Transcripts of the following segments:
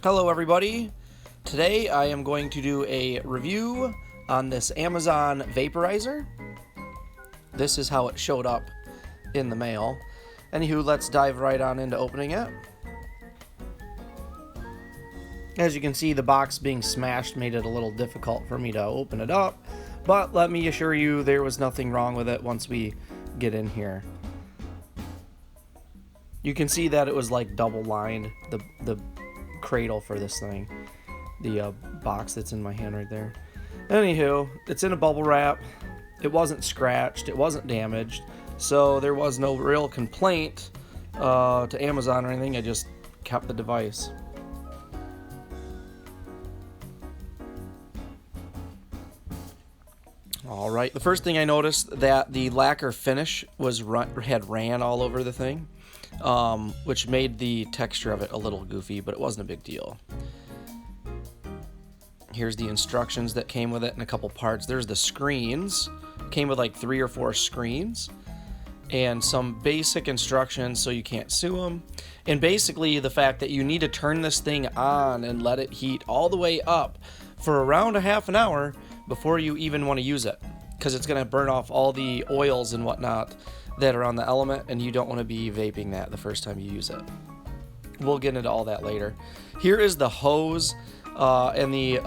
Hello everybody. Today I am going to do a review on this Amazon Vaporizer. This is how it showed up in the mail. Anywho, let's dive right on into opening it. As you can see, the box being smashed made it a little difficult for me to open it up, but let me assure you there was nothing wrong with it once we get in here. You can see that it was like double lined, the cradle for this thing, the box that's in my hand right there. Anywho, it's in a bubble wrap. It wasn't scratched, it wasn't damaged, so there was no real complaint to Amazon or anything. I just kept the device. Alright, the first thing I noticed that the lacquer finish had ran all over the thing, which made the texture of it a little goofy, but it wasn't a big deal. Here's the instructions that came with it in a couple parts. There's the screens. Came with like 3 or 4 screens and some basic instructions so you can't sue them. And basically the fact that you need to turn this thing on and let it heat all the way up for around a half an hour before you even want to use it, because it's going to burn off all the oils and whatnot that are on the element, and you don't want to be vaping that the first time you use it. We'll get into all that later. Here is the hose and the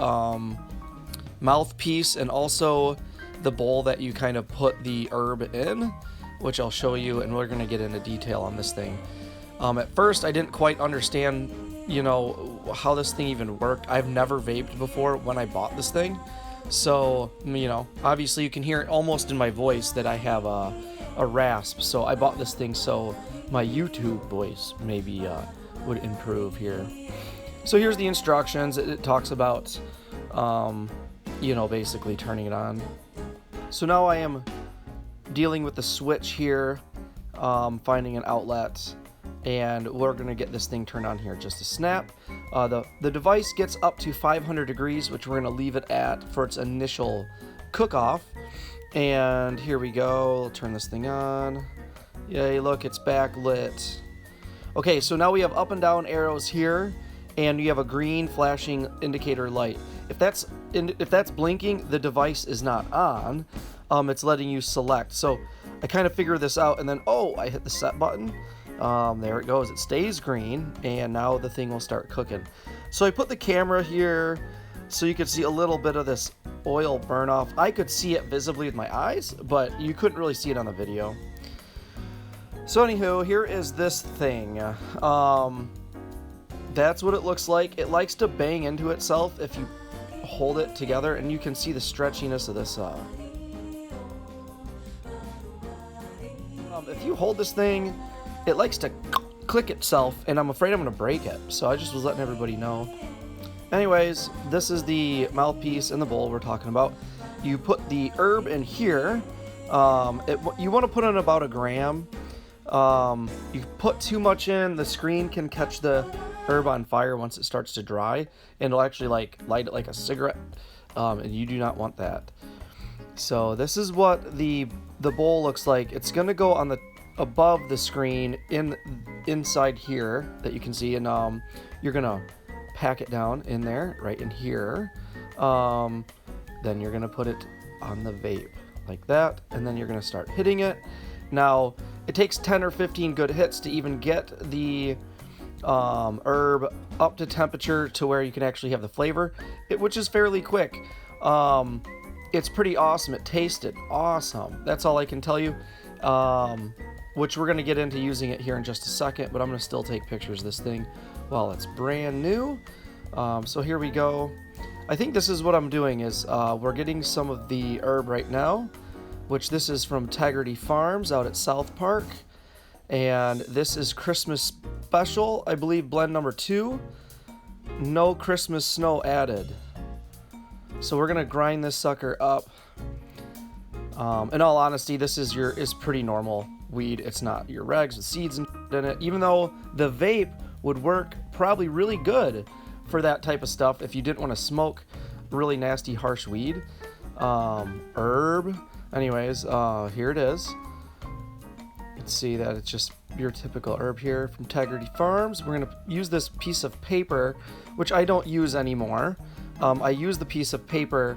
mouthpiece, and also the bowl that you kind of put the herb in, which I'll show you, and we're going to get into detail on this thing. At first I didn't quite understand, how this thing even worked. I've never vaped before when I bought this thing, so obviously you can hear it almost in my voice that I have a rasp. So I bought this thing so my YouTube voice maybe would improve here. So here's the instructions. It talks about basically turning it on. So now I am dealing with the switch here, finding an outlet, and we're gonna get this thing turned on here. Just a snap. The device gets up to 500 degrees, which we're gonna leave it at for its initial cook-off. And here we go. I'll turn this thing on. Yay, look, it's backlit. Okay, so now we have up and down arrows here, and you have a green flashing indicator light. If that's blinking, the device is not on. It's letting you select. So I kind of figure this out, and then I hit the set button. There it goes. It stays green, and now the thing will start cooking. So I put the camera here so you could see a little bit of this oil burn off. I could see it visibly with my eyes, but you couldn't really see it on the video. So anywho, here is this thing. That's what it looks like. It likes to bang into itself if you hold it together, and you can see the stretchiness of this. If you hold this thing, it likes to click itself, and I'm afraid I'm going to break it. So I just was letting everybody know. Anyways, this is the mouthpiece and the bowl we're talking about. You put the herb in here. You want to put in about 1 gram. You put too much in, the screen can catch the herb on fire once it starts to dry, and it'll actually light it like a cigarette, and you do not want that. So this is what the bowl looks like. It's gonna go on the above the screen inside here that you can see, and you're gonna pack it down in there right in here. Then you're gonna put it on the vape like that, and then you're gonna start hitting it. Now it takes 10 or 15 good hits to even get the herb up to temperature to where you can actually have the flavor, which is fairly quick. It's pretty awesome. It tasted awesome. That's all I can tell you, which we're going to get into using it here in just a second, but I'm going to still take pictures of this thing while it's brand new. So here we go. I think this is what I'm doing is we're getting some of the herb right now, which this is from Integrity Farms out at South Park, and this is Christmas Special, I believe, blend number 2. No Christmas snow added. So we're gonna grind this sucker up. In all honesty, this is pretty normal weed. It's not your regs with seeds in it, even though the vape would work probably really good for that type of stuff if you didn't want to smoke really nasty harsh weed. Herb. Anyways, here it is. can see that it's just your typical herb here from Integrity Farms. We're going to use this piece of paper, which I don't use anymore. I use the piece of paper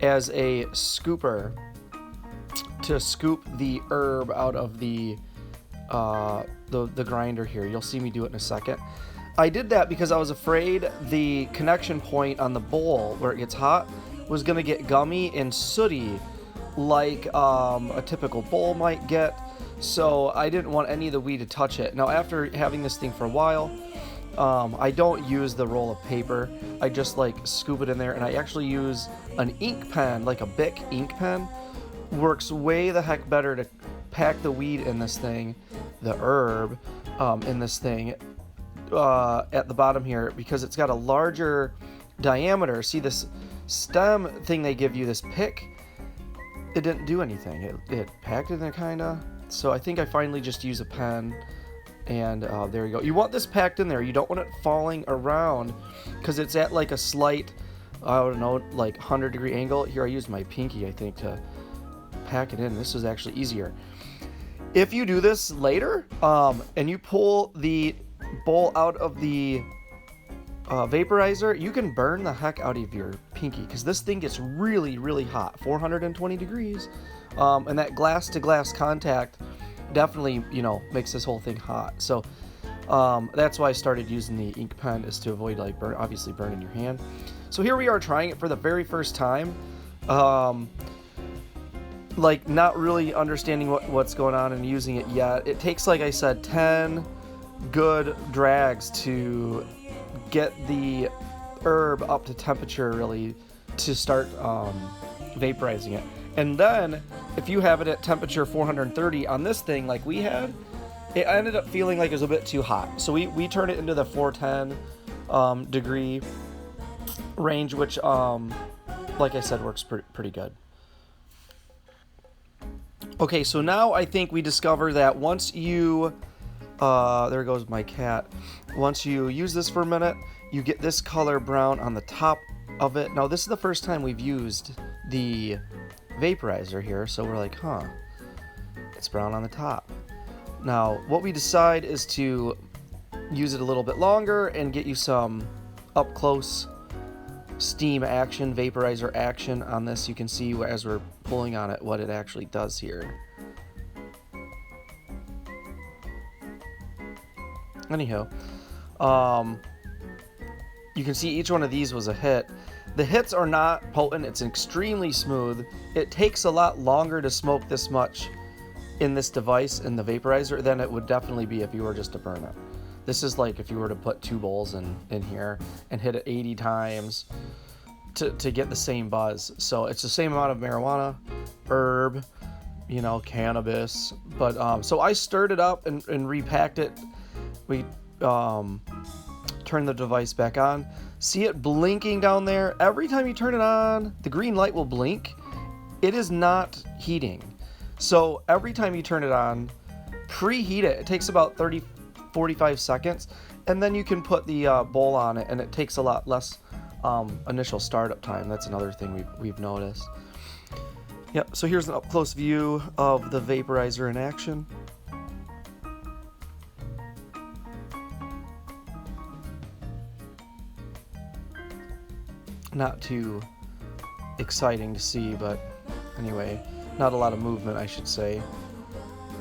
as a scooper to scoop the herb out of the grinder here. You'll see me do it in a second. I did that because I was afraid the connection point on the bowl where it gets hot was going to get gummy and sooty like a typical bowl might get. So I didn't want any of the weed to touch it. Now after having this thing for a while, I don't use the roll of paper. I just like scoop it in there, and I actually use an ink pen, like a Bic ink pen. Works way the heck better to pack the weed in this thing, the herb in this thing at the bottom here, because it's got a larger diameter. See this stem thing they give you, this pick, it didn't do anything. It packed it in there kinda. So I think I finally just use a pen, and there you go. You want this packed in there. You don't want it falling around because it's at like a slight, I don't know, like 100-degree angle. Here I used my pinky, I think, to pack it in. This was actually easier. If you do this later and you pull the bowl out of the vaporizer, you can burn the heck out of your pinky because this thing gets really, really hot, 420 degrees. And that glass to glass contact definitely, you know, makes this whole thing hot. So that's why I started using the ink pen, is to avoid like obviously burning your hand. So here we are trying it for the very first time. Like not really understanding what's going on and using it yet. It takes, like I said, 10 good drags to get the herb up to temperature really to start vaporizing it. And then if you have it at temperature 430 on this thing like we had, it ended up feeling like it was a bit too hot. So we turned it into the 410 degree range, which like I said, works pretty good. Okay, so now I think we discover that once you there goes my cat. Once you use this for a minute, you get this color brown on the top of it. Now this is the first time we've used the vaporizer here, so we're like, huh, it's brown on the top. Now what we decide is to use it a little bit longer and get you some up close steam action, vaporizer action on this. You can see as we're pulling on it what it actually does here. Anyhow, you can see each one of these was a hit. The hits are not potent, it's extremely smooth. It takes a lot longer to smoke this much in this device, in the vaporizer, than it would definitely be if you were just to burn it. This is like if you were to put 2 bowls in here and hit it 80 times to get the same buzz. So it's the same amount of marijuana, herb, you know, cannabis. But so I stirred it up and repacked it. We turn the device back on. See it blinking down there? Every time you turn it on, the green light will blink. It is not heating. So every time you turn it on, preheat it. It takes about 30-45 seconds, and then you can put the bowl on it, and it takes a lot less initial startup time. That's another thing we've noticed. Yep, so here's an up-close view of the vaporizer in action. Not too exciting to see, but anyway, not a lot of movement, I should say.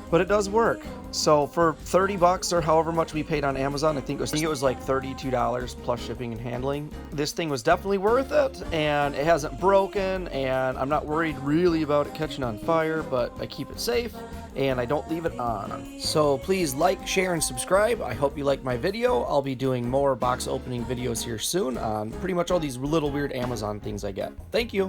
But it does work. So for 30 bucks or however much we paid on Amazon, I think it was like $32 plus shipping and handling. This thing was definitely worth it, and it hasn't broken, and I'm not worried really about it catching on fire, but I keep it safe and I don't leave it on. So please like, share, and subscribe. I hope you like my video. I'll be doing more box opening videos here soon on pretty much all these little weird Amazon things I get. Thank you.